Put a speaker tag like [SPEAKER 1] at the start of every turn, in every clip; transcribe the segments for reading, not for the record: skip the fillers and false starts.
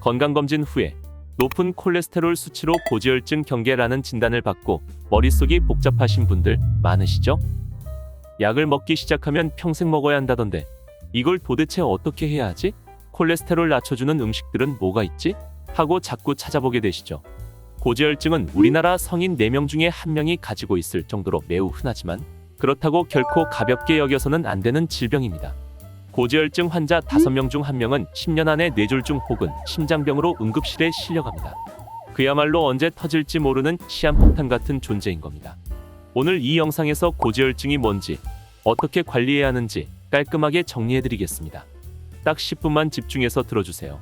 [SPEAKER 1] 건강검진 후에 높은 콜레스테롤 수치로 고지혈증 경계라는 진단을 받고 머릿속이 복잡하신 분들 많으시죠? 약을 먹기 시작하면 평생 먹어야 한다던데 이걸 도대체 어떻게 해야 하지? 콜레스테롤 낮춰주는 음식들은 뭐가 있지? 하고 자꾸 찾아보게 되시죠. 고지혈증은 우리나라 성인 4명 중에 1명이 가지고 있을 정도로 매우 흔하지만 그렇다고 결코 가볍게 여겨서는 안 되는 질병입니다. 고지혈증 환자 5명 중 1명은 10년 안에 뇌졸중 혹은 심장병으로 응급실에 실려갑니다. 그야말로 언제 터질지 모르는 시한폭탄 같은 존재인 겁니다. 오늘 이 영상에서 고지혈증이 뭔지, 어떻게 관리해야 하는지 깔끔하게 정리해드리겠습니다. 딱 10분만 집중해서 들어주세요.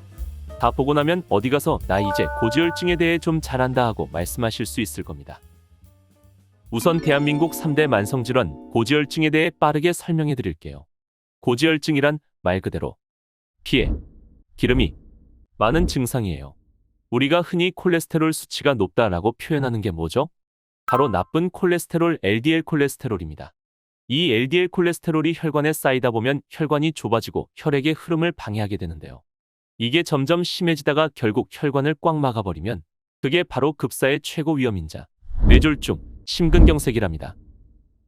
[SPEAKER 1] 다 보고 나면 어디 가서 나 이제 고지혈증에 대해 좀 잘한다 하고 말씀하실 수 있을 겁니다. 우선 대한민국 3대 만성질환 고지혈증에 대해 빠르게 설명해 드릴게요. 고지혈증이란 말 그대로 피에 기름이 많은 증상이에요. 우리가 흔히 콜레스테롤 수치가 높다라고 표현하는 게 뭐죠? 바로 나쁜 콜레스테롤 LDL 콜레스테롤입니다. 이 LDL 콜레스테롤이 혈관에 쌓이다 보면 혈관이 좁아지고 혈액의 흐름을 방해하게 되는데요. 이게 점점 심해지다가 결국 혈관을 꽉 막아버리면 그게 바로 급사의 최고 위험인자 뇌졸중, 심근경색이랍니다.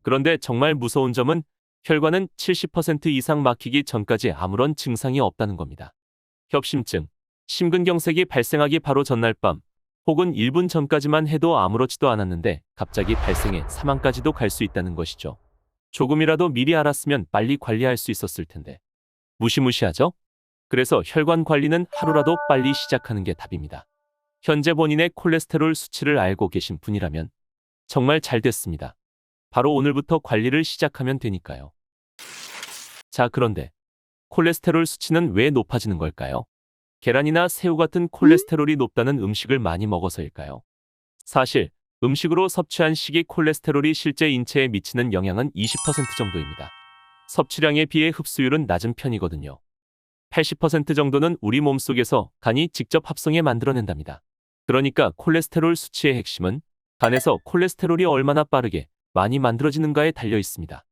[SPEAKER 1] 그런데 정말 무서운 점은 혈관은 70% 이상 막히기 전까지 아무런 증상이 없다는 겁니다. 협심증, 심근경색이 발생하기 바로 전날 밤 혹은 1분 전까지만 해도 아무렇지도 않았는데 갑자기 발생해 사망까지도 갈 수 있다는 것이죠. 조금이라도 미리 알았으면 빨리 관리할 수 있었을 텐데. 무시무시하죠? 그래서 혈관 관리는 하루라도 빨리 시작하는 게 답입니다. 현재 본인의 콜레스테롤 수치를 알고 계신 분이라면 정말 잘 됐습니다. 바로 오늘부터 관리를 시작하면 되니까요. 자, 그런데 콜레스테롤 수치는 왜 높아지는 걸까요? 계란이나 새우 같은 콜레스테롤이 높다는 음식을 많이 먹어서일까요? 사실 음식으로 섭취한 식이 콜레스테롤이 실제 인체에 미치는 영향은 20% 정도입니다. 섭취량에 비해 흡수율은 낮은 편이거든요. 80% 정도는 우리 몸속에서 간이 직접 합성해 만들어낸답니다. 그러니까 콜레스테롤 수치의 핵심은 간에서 콜레스테롤이 얼마나 빠르게 많이 만들어지는가에 달려 있습니다.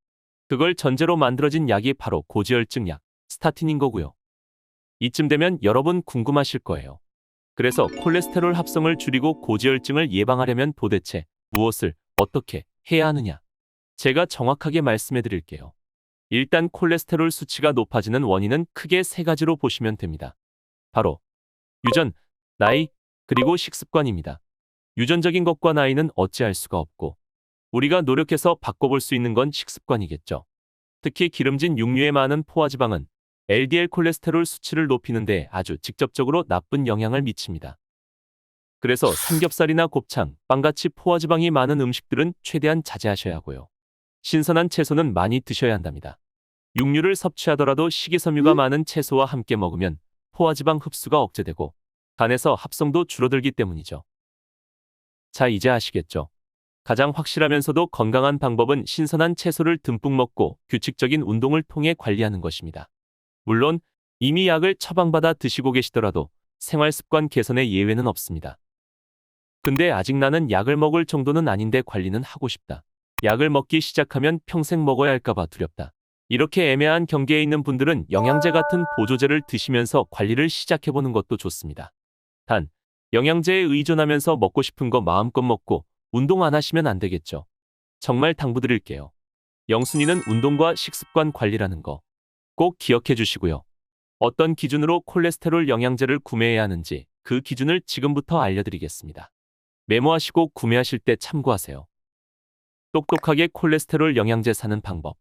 [SPEAKER 1] 그걸 전제로 만들어진 약이 바로 고지혈증 약, 스타틴인 거고요. 이쯤 되면 여러분 궁금하실 거예요. 그래서 콜레스테롤 합성을 줄이고 고지혈증을 예방하려면 도대체 무엇을 어떻게 해야 하느냐? 제가 정확하게 말씀해 드릴게요. 일단 콜레스테롤 수치가 높아지는 원인은 크게 3가지로 보시면 됩니다. 바로 유전, 나이, 그리고 식습관입니다. 유전적인 것과 나이는 어찌할 수가 없고 우리가 노력해서 바꿔볼 수 있는 건 식습관이겠죠. 특히 기름진 육류에 많은 포화지방은 LDL 콜레스테롤 수치를 높이는 데 아주 직접적으로 나쁜 영향을 미칩니다. 그래서 삼겹살이나 곱창, 빵같이 포화지방이 많은 음식들은 최대한 자제하셔야 하고요. 신선한 채소는 많이 드셔야 한답니다. 육류를 섭취하더라도 식이섬유가 많은 채소와 함께 먹으면 포화지방 흡수가 억제되고 간에서 합성도 줄어들기 때문이죠. 자, 이제 아시겠죠? 가장 확실하면서도 건강한 방법은 신선한 채소를 듬뿍 먹고 규칙적인 운동을 통해 관리하는 것입니다. 물론 이미 약을 처방받아 드시고 계시더라도 생활습관 개선에 예외는 없습니다. 근데 아직 나는 약을 먹을 정도는 아닌데 관리는 하고 싶다. 약을 먹기 시작하면 평생 먹어야 할까봐 두렵다. 이렇게 애매한 경계에 있는 분들은 영양제 같은 보조제를 드시면서 관리를 시작해보는 것도 좋습니다. 단, 영양제에 의존하면서 먹고 싶은 거 마음껏 먹고 운동 안 하시면 안 되겠죠. 정말 당부드릴게요. 영순위는 운동과 식습관 관리라는 거 꼭 기억해 주시고요. 어떤 기준으로 콜레스테롤 영양제를 구매해야 하는지 그 기준을 지금부터 알려드리겠습니다. 메모하시고 구매하실 때 참고하세요. 똑똑하게 콜레스테롤 영양제 사는 방법.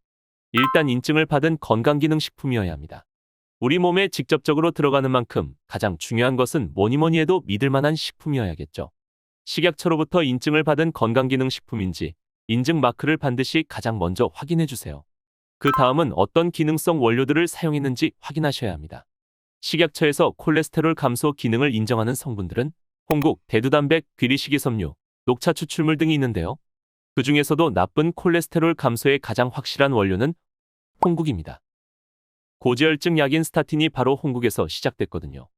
[SPEAKER 1] 일단 인증을 받은 건강기능식품이어야 합니다. 우리 몸에 직접적으로 들어가는 만큼 가장 중요한 것은 뭐니 해도 믿을만한 식품이어야겠죠. 식약처로부터 인증을 받은 건강기능식품인지 인증 마크를 반드시 가장 먼저 확인해 주세요. 그 다음은 어떤 기능성 원료들을 사용했는지 확인하셔야 합니다. 식약처에서 콜레스테롤 감소 기능을 인정하는 성분들은 홍국, 대두단백, 귀리식이섬유, 녹차 추출물 등이 있는데요. 그 중에서도 나쁜 콜레스테롤 감소에 가장 확실한 원료는 홍국입니다. 고지혈증 약인 스타틴이 바로 홍국에서 시작됐거든요.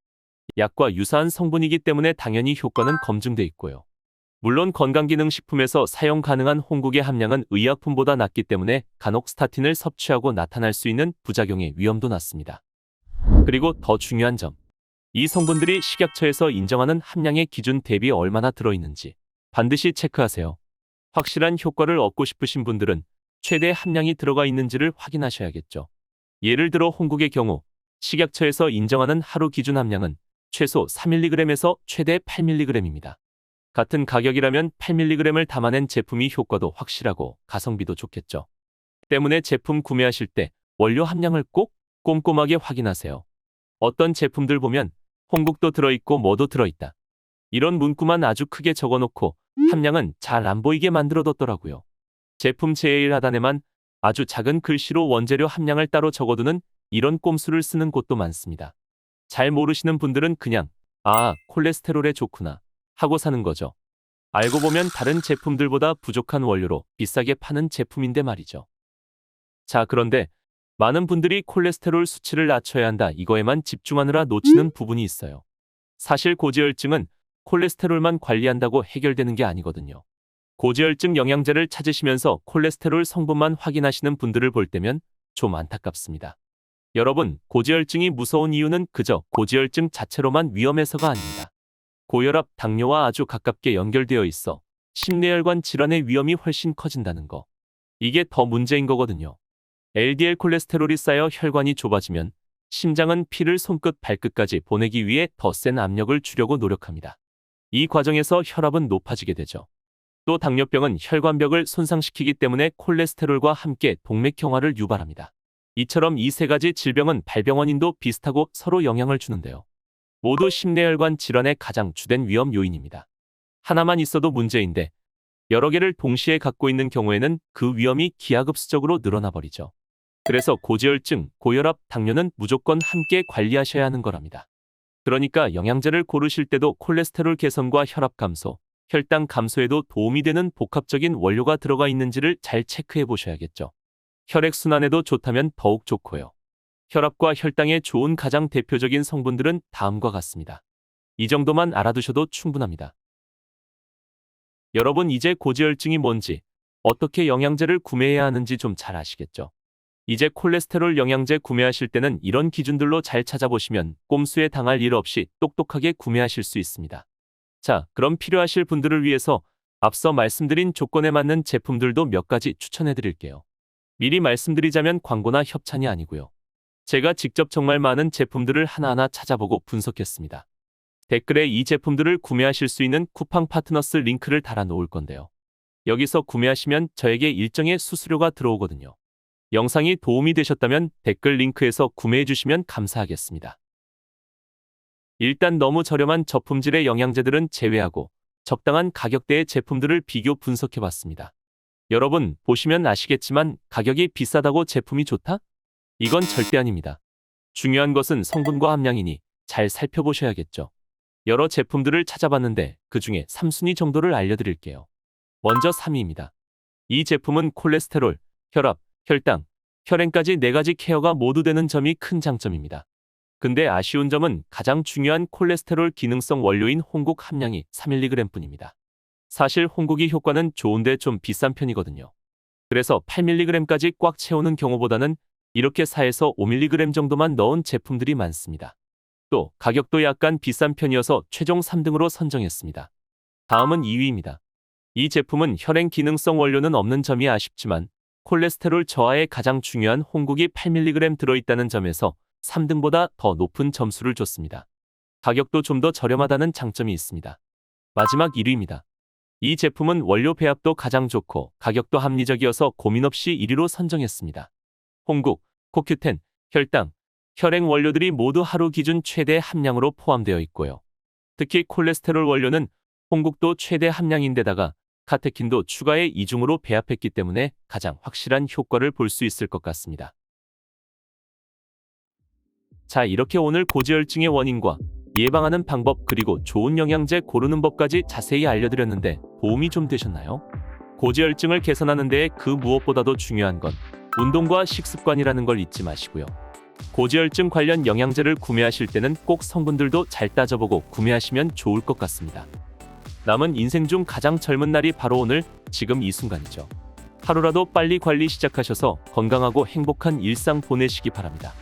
[SPEAKER 1] 약과 유사한 성분이기 때문에 당연히 효과는 검증돼 있고요. 물론 건강기능식품에서 사용 가능한 홍국의 함량은 의약품보다 낮기 때문에 간혹 스타틴을 섭취하고 나타날 수 있는 부작용의 위험도 낮습니다. 그리고 더 중요한 점, 이 성분들이 식약처에서 인정하는 함량의 기준 대비 얼마나 들어있는지 반드시 체크하세요. 확실한 효과를 얻고 싶으신 분들은 최대 함량이 들어가 있는지를 확인하셔야겠죠. 예를 들어 홍국의 경우 식약처에서 인정하는 하루 기준 함량은 최소 4mg에서 최대 8mg입니다. 같은 가격이라면 8mg을 담아낸 제품이 효과도 확실하고 가성비도 좋겠죠. 때문에 제품 구매하실 때 원료 함량을 꼭 꼼꼼하게 확인하세요. 어떤 제품들 보면 홍국도 들어있고 뭐도 들어있다, 이런 문구만 아주 크게 적어놓고 함량은 잘 안 보이게 만들어뒀더라고요. 제품 제일 하단에만 아주 작은 글씨로 원재료 함량을 따로 적어두는 이런 꼼수를 쓰는 곳도 많습니다. 잘 모르시는 분들은 그냥 콜레스테롤에 좋구나 하고 사는 거죠. 알고 보면 다른 제품들보다 부족한 원료로 비싸게 파는 제품인데 말이죠. 자, 그런데 많은 분들이 콜레스테롤 수치를 낮춰야 한다 이거에만 집중하느라 놓치는 부분이 있어요. 사실 고지혈증은 콜레스테롤만 관리한다고 해결되는 게 아니거든요. 고지혈증 영양제를 찾으시면서 콜레스테롤 성분만 확인하시는 분들을 볼 때면 좀 안타깝습니다. 여러분, 고지혈증이 무서운 이유는 그저 고지혈증 자체로만 위험해서가 아닙니다. 고혈압, 당뇨와 아주 가깝게 연결되어 있어 심내혈관 질환의 위험이 훨씬 커진다는 거. 이게 더 문제인 거거든요. LDL 콜레스테롤이 쌓여 혈관이 좁아지면 심장은 피를 손끝 발끝까지 보내기 위해 더 센 압력을 주려고 노력합니다. 이 과정에서 혈압은 높아지게 되죠. 또 당뇨병은 혈관벽을 손상시키기 때문에 콜레스테롤과 함께 동맥경화를 유발합니다. 이처럼 이 세 가지 질병은 발병원인도 비슷하고 서로 영향을 주는데요. 모두 심내혈관 질환의 가장 주된 위험 요인입니다. 하나만 있어도 문제인데 여러 개를 동시에 갖고 있는 경우에는 그 위험이 기하급수적으로 늘어나 버리죠. 그래서 고지혈증, 고혈압, 당뇨는 무조건 함께 관리하셔야 하는 거랍니다. 그러니까 영양제를 고르실 때도 콜레스테롤 개선과 혈압 감소, 혈당 감소에도 도움이 되는 복합적인 원료가 들어가 있는지를 잘 체크해 보셔야겠죠. 혈액순환에도 좋다면 더욱 좋고요. 혈압과 혈당에 좋은 가장 대표적인 성분들은 다음과 같습니다. 이 정도만 알아두셔도 충분합니다. 여러분, 이제 고지혈증이 뭔지, 어떻게 영양제를 구매해야 하는지 좀 잘 아시겠죠? 이제 콜레스테롤 영양제 구매하실 때는 이런 기준들로 잘 찾아보시면 꼼수에 당할 일 없이 똑똑하게 구매하실 수 있습니다. 자, 그럼 필요하실 분들을 위해서 앞서 말씀드린 조건에 맞는 제품들도 몇 가지 추천해 드릴게요. 미리 말씀드리자면 광고나 협찬이 아니고요. 제가 직접 정말 많은 제품들을 하나하나 찾아보고 분석했습니다. 댓글에 이 제품들을 구매하실 수 있는 쿠팡 파트너스 링크를 달아 놓을 건데요. 여기서 구매하시면 저에게 일정의 수수료가 들어오거든요. 영상이 도움이 되셨다면 댓글 링크에서 구매해 주시면 감사하겠습니다. 일단 너무 저렴한 저품질의 영양제들은 제외하고 적당한 가격대의 제품들을 비교 분석해 봤습니다. 여러분, 보시면 아시겠지만 가격이 비싸다고 제품이 좋다? 이건 절대 아닙니다. 중요한 것은 성분과 함량이니 잘 살펴보셔야겠죠. 여러 제품들을 찾아봤는데 그 중에 3순위 정도를 알려드릴게요. 먼저 3위입니다. 이 제품은 콜레스테롤, 혈압, 혈당, 혈행까지 4가지 케어가 모두 되는 점이 큰 장점입니다. 근데 아쉬운 점은 가장 중요한 콜레스테롤 기능성 원료인 홍국 함량이 3mg 뿐입니다. 사실 홍국이 효과는 좋은데 좀 비싼 편이거든요. 그래서 8mg까지 꽉 채우는 경우보다는 이렇게 4에서 5mg 정도만 넣은 제품들이 많습니다. 또 가격도 약간 비싼 편이어서 최종 3등으로 선정했습니다. 다음은 2위입니다. 이 제품은 혈행 기능성 원료는 없는 점이 아쉽지만 콜레스테롤 저하에 가장 중요한 홍국이 8mg 들어있다는 점에서 3등보다 더 높은 점수를 줬습니다. 가격도 좀 더 저렴하다는 장점이 있습니다. 마지막 1위입니다. 이 제품은 원료 배합도 가장 좋고 가격도 합리적이어서 고민 없이 1위로 선정했습니다. 홍국, 코큐텐, 혈당, 혈행 원료들이 모두 하루 기준 최대 함량으로 포함되어 있고요. 특히 콜레스테롤 원료는 홍국도 최대 함량인데다가 카테킨도 추가해 이중으로 배합했기 때문에 가장 확실한 효과를 볼 수 있을 것 같습니다. 자, 이렇게 오늘 고지혈증의 원인과 예방하는 방법 그리고 좋은 영양제 고르는 법까지 자세히 알려드렸는데 도움이 좀 되셨나요? 고지혈증을 개선하는 데에 그 무엇보다도 중요한 건 운동과 식습관이라는 걸 잊지 마시고요. 고지혈증 관련 영양제를 구매하실 때는 꼭 성분들도 잘 따져보고 구매하시면 좋을 것 같습니다. 남은 인생 중 가장 젊은 날이 바로 오늘, 지금 이 순간이죠. 하루라도 빨리 관리 시작하셔서 건강하고 행복한 일상 보내시기 바랍니다.